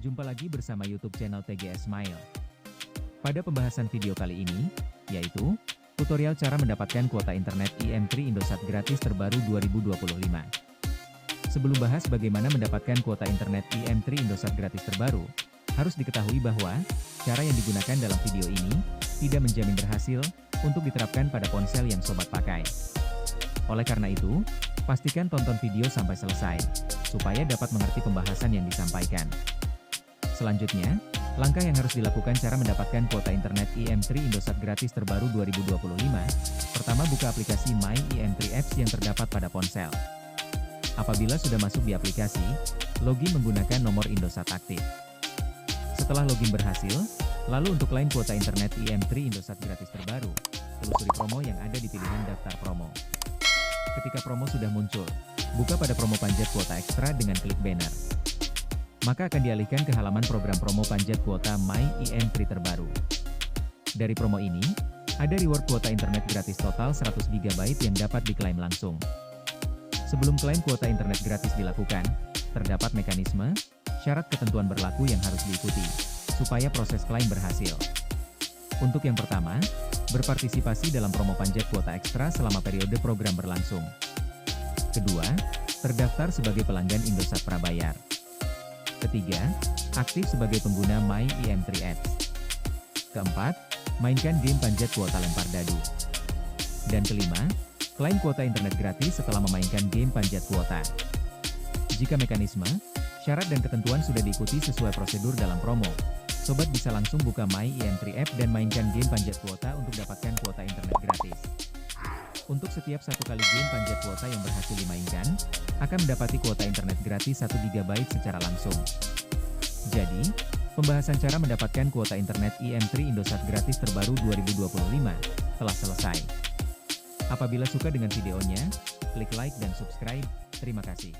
Jumpa lagi bersama YouTube channel TGS Smile. Pada pembahasan video kali ini, yaitu tutorial cara mendapatkan kuota internet IM3 Indosat gratis terbaru 2025. Sebelum bahas bagaimana mendapatkan kuota internet IM3 Indosat gratis terbaru, harus diketahui bahwa cara yang digunakan dalam video ini tidak menjamin berhasil untuk diterapkan pada ponsel yang sobat pakai. Oleh karena itu, pastikan tonton video sampai selesai, supaya dapat mengerti pembahasan yang disampaikan. Selanjutnya, langkah yang harus dilakukan cara mendapatkan kuota internet IM3 Indosat gratis terbaru 2025. Pertama, buka aplikasi My IM3 Apps yang terdapat pada ponsel. Apabila sudah masuk di aplikasi, login menggunakan nomor Indosat aktif. Setelah login berhasil, lalu untuk klaim kuota internet IM3 Indosat gratis terbaru, telusuri promo yang ada di pilihan daftar promo. Ketika promo sudah muncul, buka pada promo panjat kuota ekstra dengan klik banner. Maka akan dialihkan ke halaman program promo panjat kuota My IM3 terbaru. Dari promo ini, ada reward kuota internet gratis total 100 GB yang dapat diklaim langsung. Sebelum klaim kuota internet gratis dilakukan, terdapat mekanisme, syarat ketentuan berlaku yang harus diikuti, supaya proses klaim berhasil. Untuk yang pertama, berpartisipasi dalam promo panjat kuota ekstra selama periode program berlangsung. Kedua, terdaftar sebagai pelanggan Indosat Prabayar. Ketiga, aktif sebagai pengguna My IM3 Apps. Keempat, mainkan game panjat kuota lempar dadu. Dan kelima, klaim kuota internet gratis setelah memainkan game panjat kuota. Jika mekanisme, syarat dan ketentuan sudah diikuti sesuai prosedur dalam promo, sobat bisa langsung buka My IM3 App dan mainkan game panjat kuota untuk dapatkan kuota internet gratis. Untuk setiap satu kali game panjat kuota yang berhasil dimainkan, akan mendapati kuota internet gratis 1 GB secara langsung. Jadi, pembahasan cara mendapatkan kuota internet IM3 Indosat gratis terbaru 2025 telah selesai. Apabila suka dengan videonya, klik like dan subscribe. Terima kasih.